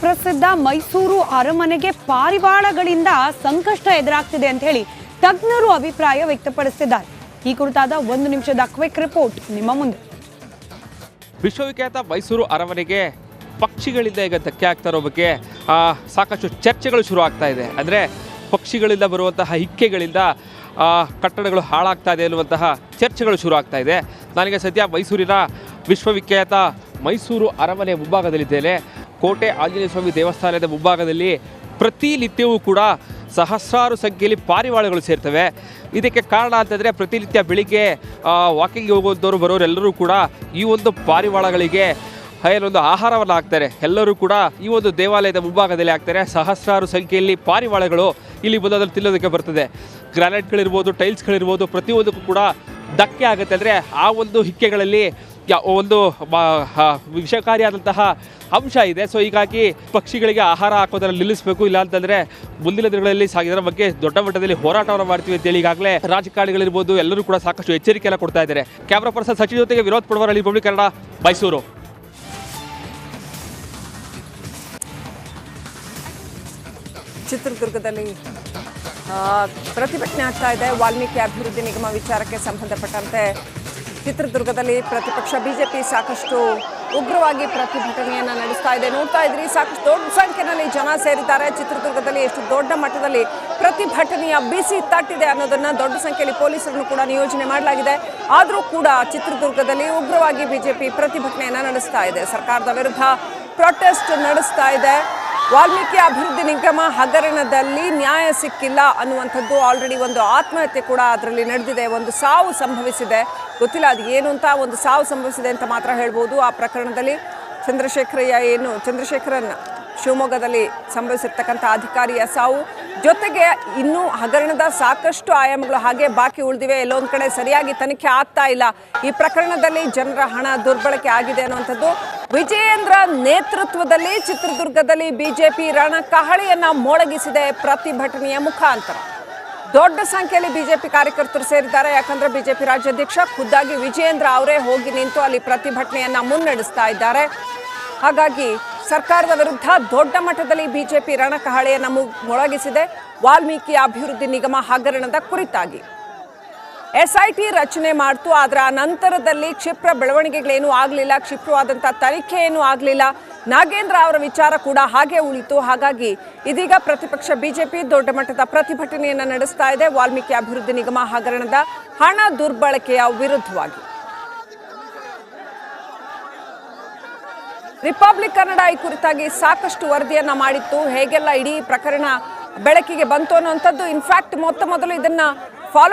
ಪ್ರಸಿದ್ಧ ಮೈಸೂರು ಅರಮನೆಗೆ ಪಾರಿವಾಳಗಳಿಂದ ಸಂಕಷ್ಟ ಎದುರಾಗ್ತಿದೆ ಅಂತ ಹೇಳಿ ತಜ್ಞರು ಅಭಿಪ್ರಾಯ ವ್ಯಕ್ತಪಡಿಸಿದ್ದಾರೆ. ಈ ಕುರಿತಾದ 1 ನಿಮಿಷದ ಕ್ವಿಕ್ ರಿಪೋರ್ಟ್ ನಿಮ್ಮ ಮುಂದೆ. ವಿಶ್ವವಿಖ್ಯಾತ ಮೈಸೂರು ಅರಮನೆಗೆ ಪಕ್ಷಿಗಳಿಂದ ಈಗ ಧಕ್ಕೆ ಆಗ್ತಾ ಇರೋ ಬಗ್ಗೆ ಸಾಕಷ್ಟು ಚರ್ಚೆಗಳು ಶುರು ಆಗ್ತಾ ಇದೆ. ಅಂದರೆ ಪಕ್ಷಿಗಳಿಂದ ಬರುವಂತಹ ಹಿಕ್ಕೆಗಳಿಂದ ಕಟ್ಟಡಗಳು ಹಾಳಾಗ್ತಾ ಇದೆ ಅನ್ನುವಂತಹ ಚರ್ಚೆಗಳು ಶುರು ಆಗ್ತಾ ಇದೆ. ನನಗೆ ಸದ್ಯ ಮೈಸೂರಿನ ವಿಶ್ವವಿಖ್ಯಾತ ಮೈಸೂರು ಅರಮನೆ ಮುಂಭಾಗದಲ್ಲಿದ್ದೇನೆ. ಕೋಟೆ ಆಂಜನೇಯ ಸ್ವಾಮಿ ದೇವಸ್ಥಾನದ ಮುಂಭಾಗದಲ್ಲಿ ಪ್ರತಿನಿತ್ಯವೂ ಕೂಡ ಸಹಸ್ರಾರು ಸಂಖ್ಯೆಯಲ್ಲಿ ಪಾರಿವಾಳಗಳು ಸೇರ್ತವೆ. ಇದಕ್ಕೆ ಕಾರಣ ಅಂತಂದರೆ ಪ್ರತಿನಿತ್ಯ ಬೆಳಿಗ್ಗೆ ವಾಕಿಂಗ್ ಹೋಗುವಂಥವ್ರು ಬರೋರೆಲ್ಲರೂ ಕೂಡ ಈ ಒಂದು ಪಾರಿವಾಳಗಳಿಗೆ ಏನೊಂದು ಆಹಾರವನ್ನು ಹಾಕ್ತಾರೆ. ಎಲ್ಲರೂ ಕೂಡ ಈ ಒಂದು ದೇವಾಲಯದ ಮುಂಭಾಗದಲ್ಲಿ ಹಾಕ್ತಾರೆ. ಸಹಸ್ರಾರು ಸಂಖ್ಯೆಯಲ್ಲಿ ಪಾರಿವಾಳಗಳು ಇಲ್ಲಿ ಬಂದದಲ್ಲಿ ತಿನ್ನೋದಕ್ಕೆ ಬರ್ತದೆ. ಗ್ರಾನೈಟ್ಗಳಿರ್ಬೋದು, ಟೈಲ್ಸ್ಗಳಿರ್ಬೋದು, ಪ್ರತಿಯೊಂದಕ್ಕೂ ಕೂಡ ಧಕ್ಕೆ ಆಗುತ್ತೆ. ಅಂದರೆ ಆ ಒಂದು ಹಿಕ್ಕೆಗಳಲ್ಲಿ ಒಂದು ವಿಷಕಾರಿಯಾದಂತಹ ಅಂಶ ಇದೆ. ಸೊ ಹೀಗಾಗಿ ಪಕ್ಷಿಗಳಿಗೆ ಆಹಾರ ಹಾಕೋದನ್ನು ನಿಲ್ಲಿಸಬೇಕು, ಇಲ್ಲ ಅಂತಂದರೆ ಮುಂದಿನ ದಿನಗಳಲ್ಲಿ ಇದರ ಬಗ್ಗೆ ದೊಡ್ಡ ಮಟ್ಟದಲ್ಲಿ ಹೋರಾಟವನ್ನು ಮಾಡ್ತೀವಿ ಅಂತೇಳಿ ಈಗಾಗಲೇ ರಾಜಕಾರಣಿಗಳಿರ್ಬೋದು ಎಲ್ಲರೂ ಕೂಡ ಸಾಕಷ್ಟು ಎಚ್ಚರಿಕೆಯನ್ನು ಕೊಡ್ತಾ ಇದ್ದಾರೆ. ಕ್ಯಾಮ್ರಾ ಪರ್ಸನ್ ಸಚಿನ್ ಜೊತೆಗೆ ವಿನೋದ್ ಪುಡವರಳ್ಳಿ, ರಿಪಬ್ಲಿಕ್ ಕನ್ನಡ, ಮೈಸೂರು. ಚಿತ್ರದುರ್ಗದಲ್ಲಿ ಪ್ರತಿಭಟನೆ ಆಗ್ತಾ ಇದೆ. ವಾಲ್ಮೀಕಿ ಅಭಿವೃದ್ಧಿ ನಿಗಮ ವಿಚಾರಕ್ಕೆ ಸಂಬಂಧಪಟ್ಟಂತೆ ಚಿತ್ರದುರ್ಗದಲ್ಲಿ ಪ್ರತಿಪಕ್ಷ ಬಿಜೆಪಿ ಸಾಕಷ್ಟು ಉಗ್ರವಾಗಿ ಪ್ರತಿಭಟನೆಯನ್ನು ನಡೆಸ್ತಾ ಇದೆ. ನೋಡ್ತಾ ಇದ್ರಿ, ಸಾಕಷ್ಟು ದೊಡ್ಡ ಸಂಖ್ಯೆಯಲ್ಲಿ ಜನ ಸೇರಿದ್ದಾರೆ. ಚಿತ್ರದುರ್ಗದಲ್ಲಿ ಎಷ್ಟು ದೊಡ್ಡ ಮಟ್ಟದಲ್ಲಿ ಪ್ರತಿಭಟನೆಯ ಬಿಸಿ ತಟ್ಟಿದೆ ಅನ್ನೋದನ್ನ ದೊಡ್ಡ ಸಂಖ್ಯೆಯಲ್ಲಿ ಪೊಲೀಸರನ್ನು ಕೂಡ ನಿಯೋಜನೆ ಮಾಡಲಾಗಿದೆ. ಆದರೂ ಕೂಡ ಚಿತ್ರದುರ್ಗದಲ್ಲಿ ಉಗ್ರವಾಗಿ ಬಿಜೆಪಿ ಪ್ರತಿಭಟನೆಯನ್ನು ನಡೆಸ್ತಾ ಇದೆ. ಸರ್ಕಾರದ ವಿರುದ್ಧ ಪ್ರೊಟೆಸ್ಟ್ ನಡೆಸ್ತಾ ಇದೆ. ವಾಲ್ಮೀಕಿ ಅಭಿವೃದ್ಧಿ ನಿಗಮ ಹಗರಣದಲ್ಲಿ ನ್ಯಾಯ ಸಿಕ್ಕಿಲ್ಲ ಅನ್ನುವಂಥದ್ದು ಆಲ್ರೆಡಿ ಒಂದು ಆತ್ಮಹತ್ಯೆ ಕೂಡ ಅದರಲ್ಲಿ ನಡೆದಿದೆ. ಒಂದು ಸಾವು ಸಂಭವಿಸಿದೆ, ಗೊತ್ತಿಲ್ಲ ಅದು ಏನು ಅಂತ. ಒಂದು ಸಾವು ಸಂಭವಿಸಿದೆ ಅಂತ ಮಾತ್ರ ಹೇಳ್ಬೋದು. ಆ ಪ್ರಕರಣದಲ್ಲಿ ಚಂದ್ರಶೇಖರನ್ ಶಿವಮೊಗ್ಗದಲ್ಲಿ ಸಂಭವಿಸಿರ್ತಕ್ಕಂಥ ಅಧಿಕಾರಿಯ ಸಾವು ಜೊತೆಗೆ ಇನ್ನೂ ಹಗರಣದ ಸಾಕಷ್ಟು ಆಯಾಮಗಳು ಹಾಗೆ ಬಾಕಿ ಉಳಿದಿವೆ. ಎಲ್ಲೊಂದು ಕಡೆ ಸರಿಯಾಗಿ ತನಿಖೆ ಆಗ್ತಾ ಇಲ್ಲ. ಈ ಪ್ರಕರಣದಲ್ಲಿ ಜನರ ಹಣ ದುರ್ಬಳಕೆ ಆಗಿದೆ ಅನ್ನುವಂಥದ್ದು. ವಿಜಯೇಂದ್ರ ನೇತೃತ್ವದಲ್ಲಿ ಚಿತ್ರದುರ್ಗದಲ್ಲಿ ಬಿಜೆಪಿ ರಣಕಹಳೆಯನ್ನ ಮೊಳಗಿಸಿದೆ ಪ್ರತಿಭಟನೆಯ ಮುಖಾಂತರ. ದೊಡ್ಡ ಸಂಖ್ಯೆಯಲ್ಲಿ ಬಿಜೆಪಿ ಕಾರ್ಯಕರ್ತರು ಸೇರಿದ್ದಾರೆ. ಯಾಕಂದ್ರೆ ಬಿಜೆಪಿ ರಾಜ್ಯಾಧ್ಯಕ್ಷ ಖುದ್ದಾಗಿ ವಿಜಯೇಂದ್ರ ಅವರೇ ಹೋಗಿ ನಿಂತು ಅಲ್ಲಿ ಪ್ರತಿಭಟನೆಯನ್ನ ಮುನ್ನಡೆಸ್ತಾ ಇದ್ದಾರೆ. ಹಾಗಾಗಿ ಸರ್ಕಾರದ ವಿರುದ್ಧ ದೊಡ್ಡ ಮಟ್ಟದಲ್ಲಿ ಬಿಜೆಪಿ ರಣಕಹಳೆಯನ್ನ ಮೊಳಗಿಸಿದೆ. ವಾಲ್ಮೀಕಿ ಅಭಿವೃದ್ಧಿ ನಿಗಮ ಹಗರಣದ ಕುರಿತಾಗಿ SIT ರಚನೆ ಮಾಡ್ತು. ಅದರ ನಂತರದಲ್ಲಿ ಕ್ಷಿಪ್ರ ಬೆಳವಣಿಗೆಗಳೇನೂ ಆಗಲಿಲ್ಲ, ಕ್ಷಿಪ್ರವಾದಂಥ ತನಿಖೆ ಏನೂ ಆಗಲಿಲ್ಲ. ನಾಗೇಂದ್ರ ಅವರ ವಿಚಾರ ಕೂಡ ಹಾಗೆ ಉಳಿತು. ಹಾಗಾಗಿ ಇದೀಗ ಪ್ರತಿಪಕ್ಷ ಬಿಜೆಪಿ ದೊಡ್ಡ ಮಟ್ಟದ ಪ್ರತಿಭಟನೆಯನ್ನು ನಡೆಸ್ತಾ ಇದೆ ವಾಲ್ಮೀಕಿ ಅಭಿವೃದ್ಧಿ ನಿಗಮ ಹಗರಣದ ಹಣ ದುರ್ಬಳಕೆಯ ವಿರುದ್ಧವಾಗಿ. ರಿಪಬ್ಲಿಕ್ ಕನ್ನಡ ಈ ಕುರಿತಾಗಿ ಸಾಕಷ್ಟು ವರದಿಯನ್ನ ಮಾಡಿತ್ತು. ಹೇಗೆಲ್ಲ ಇಡೀ ಪ್ರಕರಣ ಬೆಳಕಿಗೆ ಬಂತು ಅನ್ನುವಂಥದ್ದು. ಇನ್ಫ್ಯಾಕ್ಟ್ ಮೊದಲು ಇದನ್ನ ಫಾಲೋ